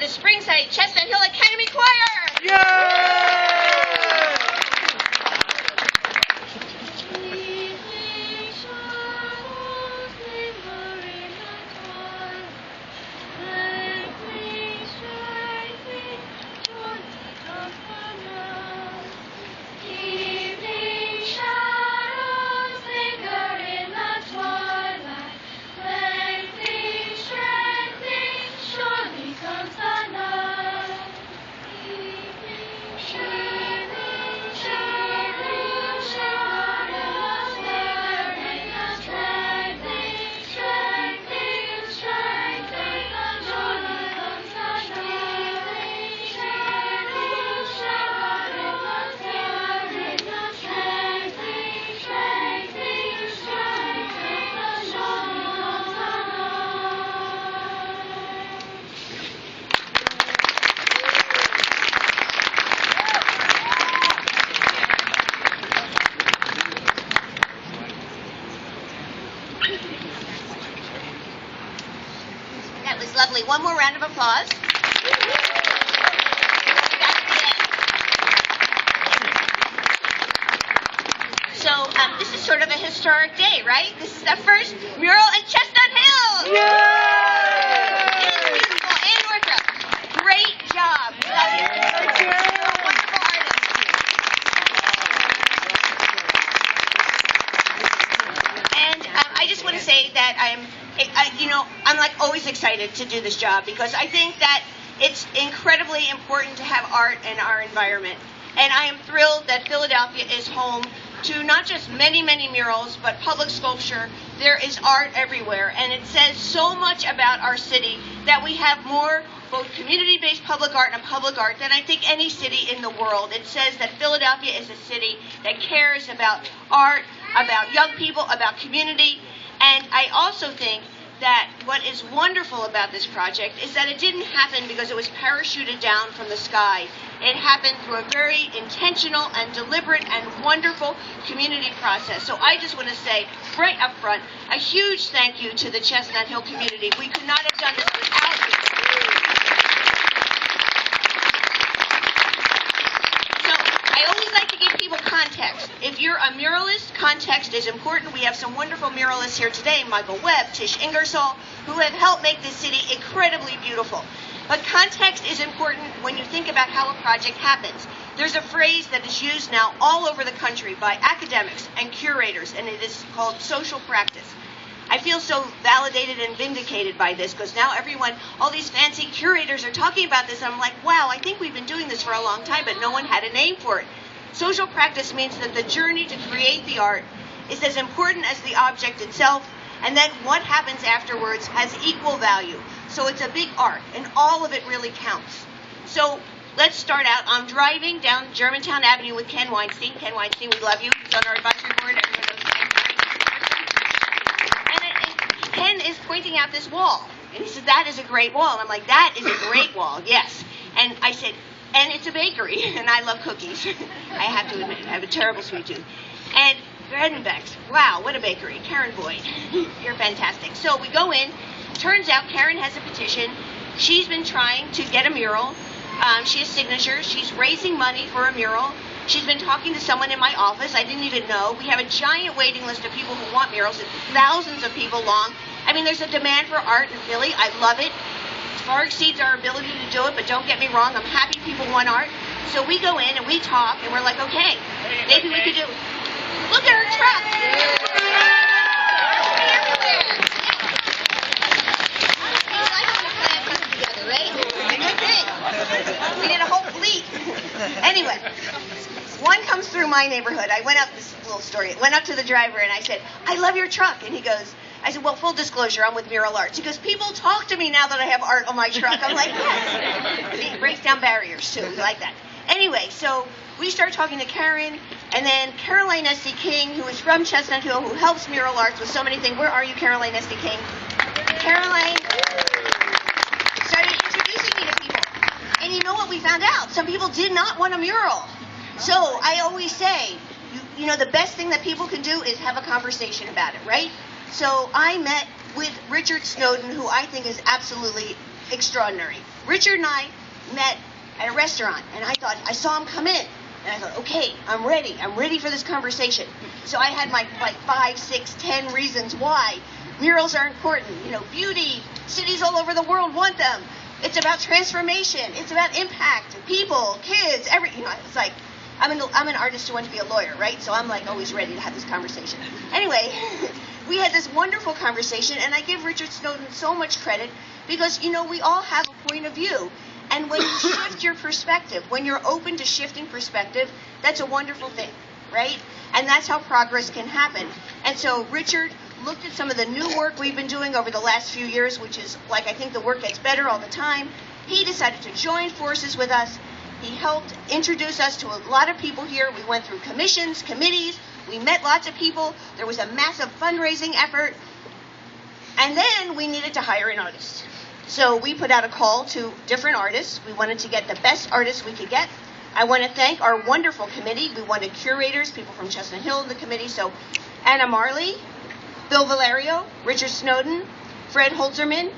the Springside Chestnut Hill Academy Choir. Yay! That was lovely. One more round of applause. So this is sort of a historic day, right? This is the first mural in Chestnut Hill. Yay! It is beautiful. And Northrop, great job. Love you. Thank you. You're a wonderful artist. And I just want to say that I'm like always excited to do this job because I think that it's incredibly important to have art in our environment. And I am thrilled that Philadelphia is home to not just many, many murals, but public sculpture. There is art everywhere, and it says so much about our city that we have more both community-based public art and public art than I think any city in the world. It says that Philadelphia is a city that cares about art, about young people, about community, and I also think that what is wonderful about this project is that it didn't happen because it was parachuted down from the sky. It happened through a very intentional and deliberate and wonderful community process. So I just want to say, right up front, a huge thank you to the Chestnut Hill community. We could not have done this without you. I always like to give people context. If you're a muralist, context is important. We have some wonderful muralists here today, Michael Webb, Tish Ingersoll, who have helped make this city incredibly beautiful. But context is important when you think about how a project happens. There's a phrase that is used now all over the country by academics and curators, and it is called social practice. I feel so validated and vindicated by this because now all these fancy curators are talking about this. And I'm like, wow, I think we've been doing this for a long time, but no one had a name for it. Social practice means that the journey to create the art is as important as the object itself, and then what happens afterwards has equal value. So it's a big art, and all of it really counts. So let's start out. I'm driving down Germantown Avenue with Ken Weinstein. Ken Weinstein, we love you. He's on our advisory board. Everyone knows Ken. And Ken is pointing out this wall. And he said, that is a great wall. And I'm like, that is a great wall, yes. And I said, and it's a bakery. And I love cookies. I have to admit, I have a terrible sweet tooth. And Bredenbeck's, wow, what a bakery. Karen Boyd, you're fantastic. So we go in. Turns out Karen has a petition. She's been trying to get a mural. She has signatures. She's raising money for a mural. She's been talking to someone in my office. I didn't even know. We have a giant waiting list of people who want murals. It's thousands of people long. I mean, there's a demand for art in Philly. I love it. It far exceeds our ability to do it, but don't get me wrong. I'm happy people want art. So we go in and we talk, and we're like, okay, maybe we could do it. Look at her truck. We did a whole fleet. Anyway, one comes through my neighborhood. I went up, this little story, I went up to the driver and I said, I love your truck. And he goes, I said, well, full disclosure, I'm with Mural Arts. He goes, people talk to me now that I have art on my truck. I'm like, yes. It breaks down barriers too. We like that. Anyway, so we start talking to Karen, and then Caroline S.C. King, who is from Chestnut Hill, who helps Mural Arts with so many things. Where are you, Caroline S.C. King? Caroline started introducing me to people. And you know what we found out? Some people did not want a mural. So I always say, you know, the best thing that people can do is have a conversation about it, right? So I met with Richard Snowden, who I think is absolutely extraordinary. Richard and I met at a restaurant, and I saw him come in, and I thought, okay, I'm ready for this conversation. So I had my 5, 6, 10 reasons why murals are important. Beauty, cities all over the world want them. It's about transformation. It's about impact, people, kids, it's like, I'm an artist who wants to be a lawyer, right? So I'm like always ready to have this conversation. Anyway, we had this wonderful conversation, and I give Richard Snowden so much credit because, we all have a point of view. And when you shift your perspective, when you're open to shifting perspective, that's a wonderful thing, right? And that's how progress can happen. And so Richard looked at some of the new work we've been doing over the last few years, which is I think the work gets better all the time. He decided to join forces with us. He helped introduce us to a lot of people here. We went through commissions, committees. We met lots of people. There was a massive fundraising effort. And then we needed to hire an artist. So we put out a call to different artists. We wanted to get the best artists we could get. I want to thank our wonderful committee. We wanted curators, people from Chestnut Hill in the committee. So Anna Marley, Bill Valerio, Richard Snowden, Fred Holzerman,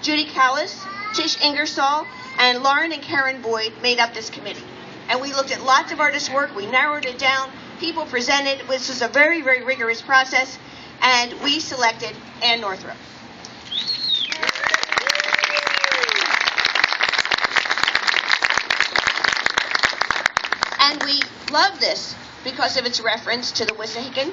Judy Callis, Tish Ingersoll, and Lauren and Karen Boyd made up this committee. And we looked at lots of artists' work. We narrowed it down. People presented. This was a very, very rigorous process. And we selected Ann Northrup. And we love this because of its reference to the Wissahickon.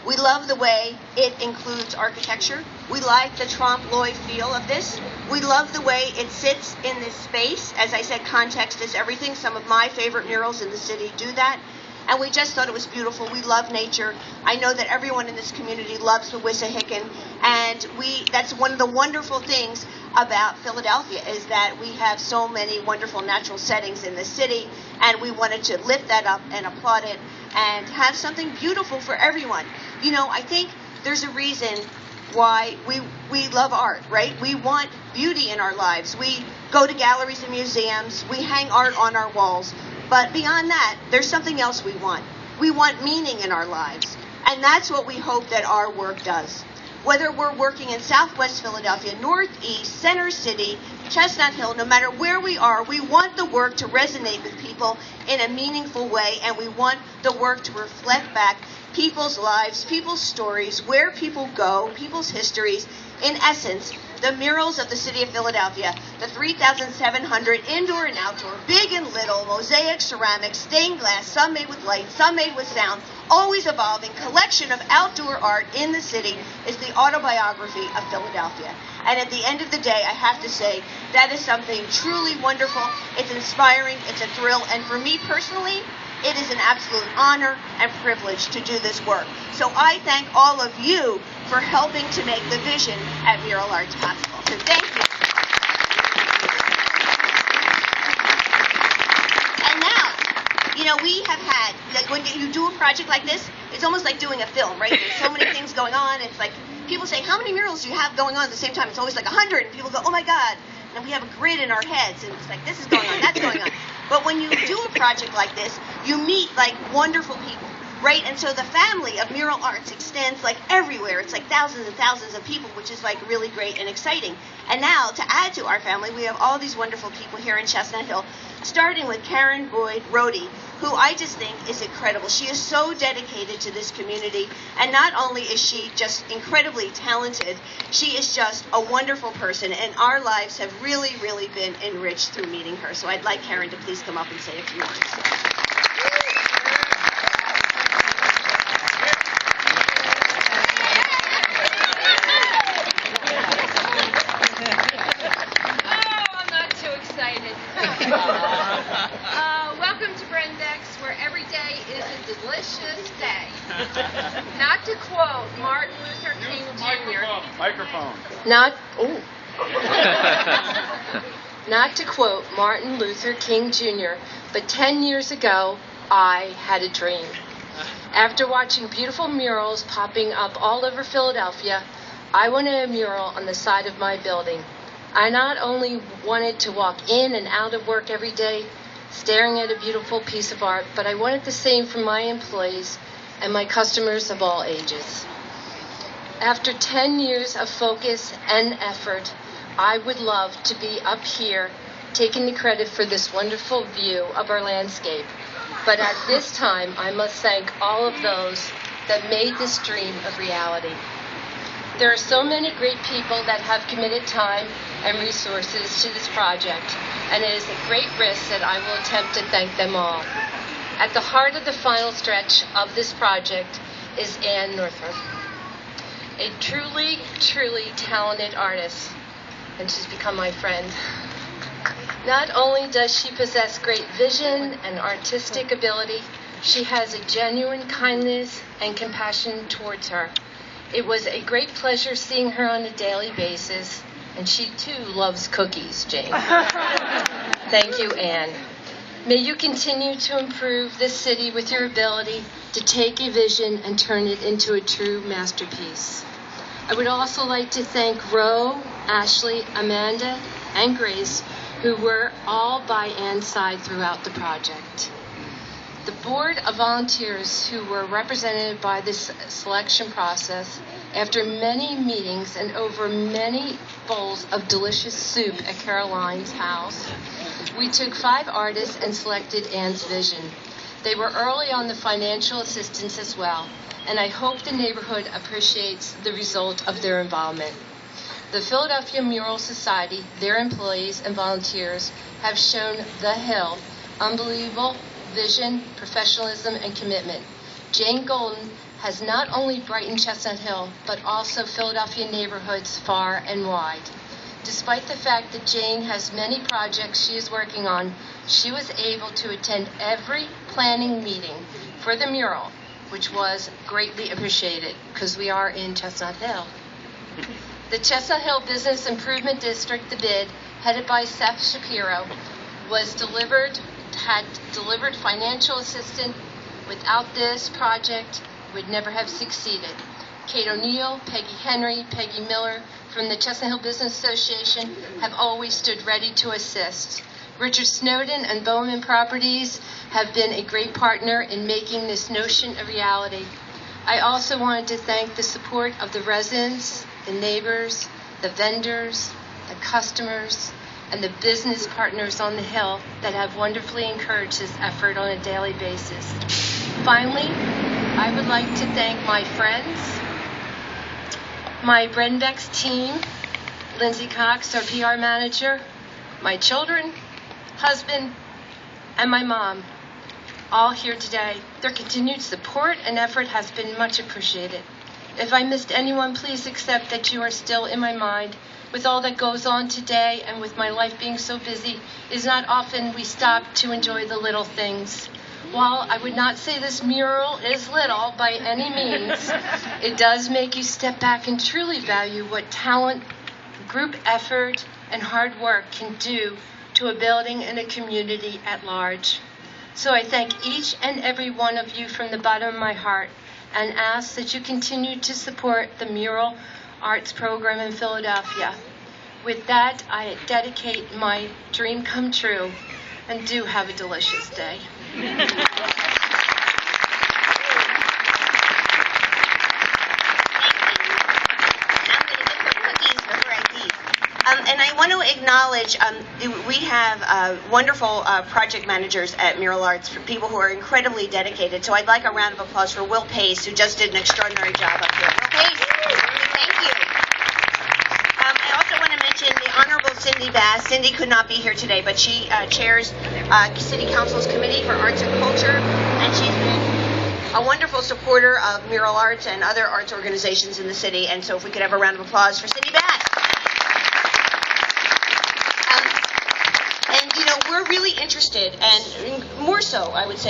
We love the way it includes architecture. We like the Trompe l'oeil feel of this. We love the way it sits in this space. As I said, context is everything. Some of my favorite murals in the city do that. And we just thought it was beautiful. We love nature. I know that everyone in this community loves the Wissahickon. And that's one of the wonderful things about Philadelphia is that we have so many wonderful natural settings in the city. And we wanted to lift that up and applaud it and have something beautiful for everyone. I think there's a reason why we love art, right? We want beauty in our lives. We go to galleries and museums. We hang art on our walls. But beyond that, there's something else we want. We want meaning in our lives. And that's what we hope that our work does. Whether we're working in Southwest Philadelphia, Northeast, Center City, Chestnut Hill, no matter where we are, we want the work to resonate with people in a meaningful way, and we want the work to reflect back people's lives, people's stories, where people go, people's histories. In essence, the murals of the city of Philadelphia, the 3,700 indoor and outdoor, big and little, mosaic, ceramic, stained glass, some made with light, some made with sound, always evolving collection of outdoor art in the city is the autobiography of Philadelphia. And at the end of the day, I have to say, that is something truly wonderful. It's inspiring, it's a thrill, and for me personally, it is an absolute honor and privilege to do this work. So I thank all of you for helping to make the vision at Mural Arts possible. So thank you. And now, we have had, when you do a project like this, it's almost like doing a film, right? There's so many things going on. It's like people say, how many murals do you have going on at the same time? It's always like 100. And people go, oh my God. And we have a grid in our heads. And it's like, this is going on, that's going on. But when you do a project like this, you meet wonderful people, right? And so the family of Mural Arts extends everywhere. It's thousands and thousands of people, which is really great and exciting. And now to add to our family, we have all these wonderful people here in Chestnut Hill, starting with Karen Boyd Rohde, who I just think is incredible. She is so dedicated to this community, and not only is she just incredibly talented, she is just a wonderful person, and our lives have really, really been enriched through meeting her. So I'd like Karen to please come up and say a few words. Welcome to Bredenbeck, where every day is a delicious day. Not to quote Martin Luther King Jr. Microphone. Not to quote Martin Luther King Jr., but 10 years ago, I had a dream. After watching beautiful murals popping up all over Philadelphia, I wanted a mural on the side of my building. I not only wanted to walk in and out of work every day, staring at a beautiful piece of art, but I wanted the same for my employees and my customers of all ages. After 10 years of focus and effort, I would love to be up here taking the credit for this wonderful view of our landscape. But at this time, I must thank all of those that made this dream a reality. There are so many great people that have committed time and resources to this project, and it is a great risk that I will attempt to thank them all. At the heart of the final stretch of this project is Ann Northrup, a truly, truly talented artist, and she's become my friend. Not only does she possess great vision and artistic ability, she has a genuine kindness and compassion towards her. It was a great pleasure seeing her on a daily basis, and she too loves cookies, Jane. Thank you, Anne. May you continue to improve this city with your ability to take a vision and turn it into a true masterpiece. I would also like to thank Ro, Ashley, Amanda, and Grace, who were all by Anne's side throughout the project. The board of volunteers who were represented by this selection process, after many meetings and over many bowls of delicious soup at Caroline's house, we took 5 artists and selected Anne's vision. They were early on the financial assistance as well, and I hope the neighborhood appreciates the result of their involvement. The Philadelphia Mural Society, their employees and volunteers have shown the Hill unbelievable vision, professionalism, and commitment. Jane Golden has not only brightened Chestnut Hill, but also Philadelphia neighborhoods far and wide. Despite the fact that Jane has many projects she is working on, she was able to attend every planning meeting for the mural, which was greatly appreciated because we are in Chestnut Hill. The Chestnut Hill Business Improvement District, the BID, headed by Seth Shapiro, had delivered financial assistance. Without this project, would never have succeeded. Kate O'Neill, Peggy Henry, Peggy Miller from the Chestnut Hill Business Association have always stood ready to assist. Richard Snowden and Bowman Properties have been a great partner in making this notion a reality. I also wanted to thank the support of the residents, the neighbors, the vendors, the customers, and the business partners on the Hill that have wonderfully encouraged this effort on a daily basis. Finally, I would like to thank my friends, my Bredenbeck's team, Lindsay Cox, our PR manager, my children, husband, and my mom, all here today. Their continued support and effort has been much appreciated. If I missed anyone, please accept that you are still in my mind. With all that goes on today and with my life being so busy, it is not often we stop to enjoy the little things. While I would not say this mural is little by any means, it does make you step back and truly value what talent, group effort, and hard work can do to a building and a community at large. So I thank each and every one of you from the bottom of my heart and ask that you continue to support the Mural Arts program in Philadelphia. With that, I dedicate my dream come true, and do have a delicious day. I'm going to get some cookies before I leave. And I want to acknowledge we have wonderful project managers at Mural Arts, for people who are incredibly dedicated. So I'd like a round of applause for Will Pace, who just did an extraordinary job up here. Will Pace, thank you. I also want to mention the Honorable Cindy Bass. Cindy could not be here today, but she chairs City Council's Committee for Arts and Culture, and she's been a wonderful supporter of Mural Arts and other arts organizations in the city. And so if we could have a round of applause for Cindy Bass. And, we're really interested, and more so, I would say,